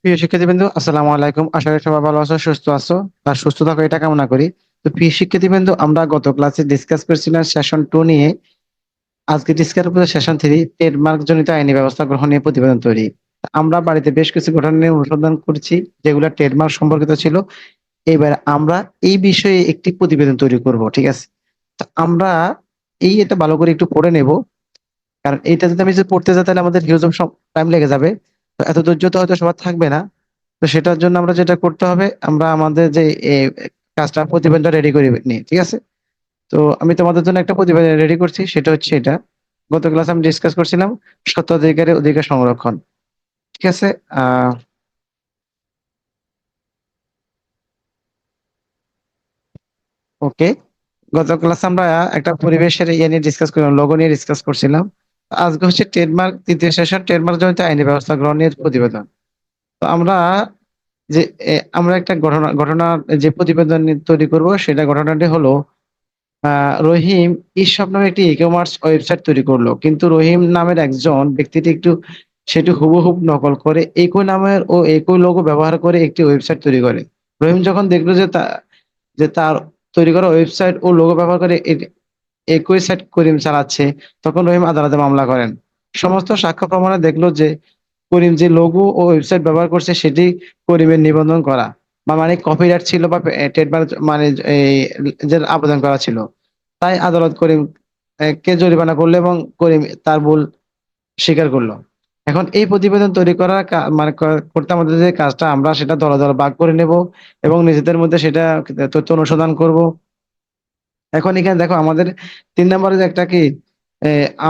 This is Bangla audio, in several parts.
প্রিয় শিক্ষার্থীবৃন্দ, আসসালামু আলাইকুম। আশা করি সবাই ভালো আছো, সুস্থ আছো। আর সুস্থ থাকো এটা কামনা করি। তো প্রিয় শিক্ষার্থীবৃন্দ, আমরা গত ক্লাসে ডিসকাস করছিলাম সেশন 2 নিয়ে। আজকে ডিসকাস করব সেশন 3 ট্রেডমার্ক জনিত আইনি ব্যবস্থা গ্রহণ নিয়ে প্রতিবেদন তৈরি। আমরা বাড়িতে বেশ কিছু ঘটনা নিয়ে অনুসন্ধান করছি যেগুলো ট্রেডমার্ক সম্পর্কিত ছিল। এবার আমরা এই বিষয়ে একটি প্রতিবেদন তৈরি করব, ঠিক আছে? তো আমরা এটা ভালো করে একটু পড়ে নেব। কারণ এইটা যদি আমি পড়তে যাই তাহলে আমাদের হিউজ টাইম লেগে যাবে। তো এত ধৈর্য তো হয়তো সবার থাকবে না। তো সেটার জন্য আমরা যেটা করতে হবে, আমরা আমাদের যে এ, কাজটা প্রতিবেদনটা রেডি করে নি, ঠিক আছে? তো আমি তোমাদের জন্য একটা প্রতিবেদন রেডি করছি, সেটা হচ্ছে এটা। গত ক্লাসে আমি ডিসকাস করছিলাম স্বত্বাধিকারের অধিকার সংরক্ষণ, ঠিক আছে? আহ ওকে। গত ক্লাসে আমরা একটা পরিবেশের ইয়ে নিয়ে ডিসকাস করলাম, লোগো নিয়ে ডিসকাস করছিলাম। আজকে হচ্ছে ট্রেডমার্ক, তৃতীয় সেশন, ট্রেডমার্ক জনিত আইনি ব্যবস্থা গ্রহণের প্রতিবেদন। তো আমরা যে আমরা একটা ঘটনা যে প্রতিবেদন তৈরি করব, সেটা ঘটনাটি হলো রহিম ইশপ নামে একটি ই কমার্স ওয়েবসাইট তৈরি করলো, কিন্তু রহিম নামের একজন ব্যক্তিটি সেটি হুবহুব নকল করে একই নামের ও একই লোগো ব্যবহার করে একটি ওয়েবসাইট তৈরি করে। রহিম যখন দেখলো যে তার তৈরি করা ওয়েবসাইট ও লোগো ব্যবহার করে একই সাইট করিম চালাচ্ছে, তখন রহিম আদালতে মামলা করেন। সমস্ত সাক্ষ্য প্রমাণে দেখলো যে করিম যে লোগো ও ওয়েবসাইট ব্যবহার করছে সেটি করিমের নিবন্ধন করা, বা মানে কপিরাইট ছিল, বা ট্রেডমার্ক মানে এই যে আবেদন করা ছিল। তাই আদালত করিম কে জরিমানা করলো এবং করিম তার ভুল স্বীকার করলো। এখন এই প্রতিবেদন তৈরি করার করতে আমাদের যে কাজটা, আমরা সেটা দলে দলে ভাগ করে নেব এবং নিজেদের মধ্যে সেটা তথ্য অনুসন্ধান করব। এখন এখানে দেখো আমাদের 3 নম্বরে যে একটা কি,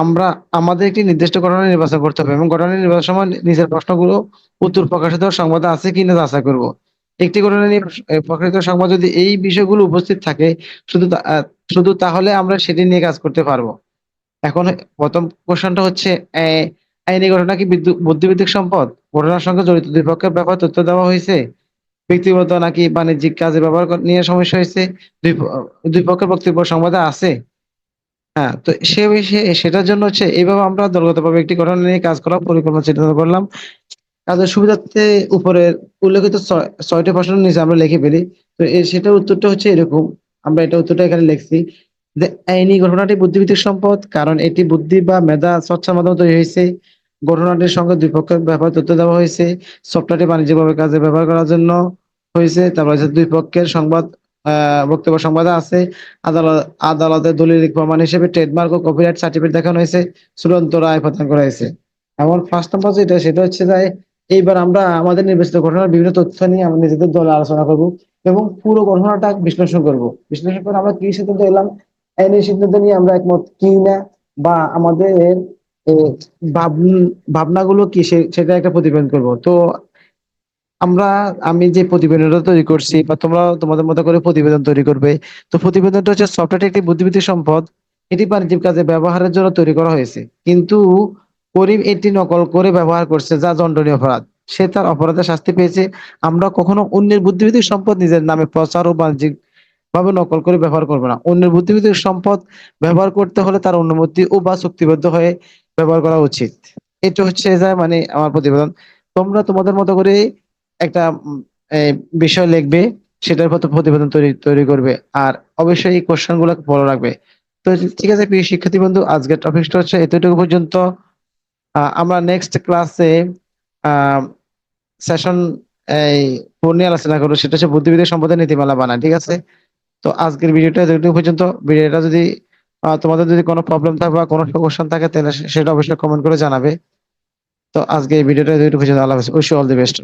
আমরা আমাদের একটি নির্দিষ্ট ঘটনা নির্বাচন করতে হবে এবং ঘটনা নির্বাচনের সময় নিজের প্রশ্নগুলো উত্তর প্রকাশিত সংবাদে আছে কিনা যাচাই করব। একটি ঘটনা নিয়ে প্রকাশিত সংবাদ যদি এই বিষয়গুলো উপস্থিত থাকে, শুধু শুধু তাহলে আমরা সেটি নিয়ে কাজ করতে পারবো। এখন প্রথম কোশ্চেনটা হচ্ছে, আইনি ঘটনা কি বুদ্ধিবৃত্তিক সম্পদ? ঘটনার সঙ্গে জড়িত দুই পক্ষের ব্যাপারে তথ্য দেওয়া হয়েছে, ব্যক্তিগত নাকি বাণিজ্যিক কাজে ব্যবহার নিয়ে সমস্যা হয়েছে, দুই পক্ষের বক্তব্য সংবাদে আছে। হ্যাঁ, তো সেটার জন্য হচ্ছে এইভাবে আমরা দলগতভাবে একটি ঘটনা নিয়ে কাজ করার পরিকল্পনা চিন্তা করলাম। কাজের সুবিধার্থে উপরের উল্লেখিত 6টি প্রশ্নের নিচে আমরা লিখে ফেলি। তো সেটার উত্তরটা হচ্ছে এরকম। আমরা এটা উত্তরটা এখানে লিখছি যে আইনি ঘটনাটি বুদ্ধিবৃত্তিক সম্পদ কারণ এটি বুদ্ধি বা মেধা চর্চার মাধ্যমে তৈরি হয়েছে। ঘটনাটির সঙ্গে দুই পক্ষের ব্যাপারে তথ্য দেওয়া হয়েছে। সফটওয়্যারটি বাণিজ্যিকভাবে কাজে ব্যবহার করার জন্য হয়েছে। তারপর হচ্ছে দুই পক্ষের বক্তব্য সংবাদে আছে। আদালত আদালতের দলিল প্রমাণ হিসেবে ট্রেডমার্ক ও কপিরাইট সার্টিফিকেট দেখানো হয়েছে। চূড়ান্ত রায় প্রদান করা হয়েছে। এমন ফার্স্ট নাম্বার যেটা, সেটা হচ্ছে যে এইবার আমরা আমাদের নির্বাচিত ঘটনার বিভিন্ন তথ্য নিয়ে আমরা নিজেদের দলে আলোচনা করব এবং পুরো ঘটনাটা বিশ্লেষণ করব। বিশ্লেষণ করে আমরা কি সিদ্ধান্ত এলাম, এই সিদ্ধান্ত নিয়ে আমরা একমত কি না, বা আমাদের এ, ভাবনাগুলো কি সেটা একটা প্রতিবেদন করব। তো আমরা আমি যে প্রতিবেদনটা তৈরি করছি, বা তোমরা তোমাদের মতো করে প্রতিবেদন তৈরি করবে। তো প্রতিবেদনটা হচ্ছে সফটওয়্যারটি একটি বুদ্ধিবৃত্তিক সম্পদ। এটি বাণিজ্যিক কাজে ব্যবহারের জন্য তৈরি করা হয়েছে, কিন্তু করিম এটি নকল করে ব্যবহার করছে, যা দণ্ডনীয় অপরাধ। সে তার অপরাধের শাস্তি পেয়েছে। আমরা কখনো অন্যের বুদ্ধিবৃত্তিক সম্পদ নিজের নামে প্রচার ও বাণিজ্যিক ভাবে নকল করে ব্যবহার করবে না। অন্যের বুদ্ধিবৃত্তিক সম্পদ ব্যবহার করতে হলে তার অনুমতি ও বা চুক্তিবদ্ধ হয়ে ব্যবহার করা উচিত। এটা হচ্ছে যায় মানে আমার প্রতিবেদন। তোমরা তোমাদের মতো করে একটা বিষয় লিখবে, সেটার মতো প্রতিবেদন তৈরি করবে। আর অবশ্যই এই কোশ্চেন গুলো ফলো রাখবে। তো ঠিক আছে প্রিয় শিক্ষার্থী বন্ধু, আজকের টপিকটা হচ্ছে এতটুকু পর্যন্ত। আমরা নেক্সট ক্লাসে আহ সেশন এই 4 নিয়ে আলোচনা করবো, সেটা হচ্ছে বুদ্ধিবৃত্তিক সম্পদের নীতিমালা বানায়, ঠিক আছে? তো আজকের ভিডিওটা এতটুকু পর্যন্ত। ভিডিওটা যদি তোমাদের যদি কোনো প্রবলেম থাকে বা কোনো কোশ্চেন থাকে, তাহলে সেটা অবশ্যই কমেন্ট করে জানাবে। তো আজকে এই ভিডিওটা এতটুকু পর্যন্ত। আল্লাহ হাফেজ, wish you all the best.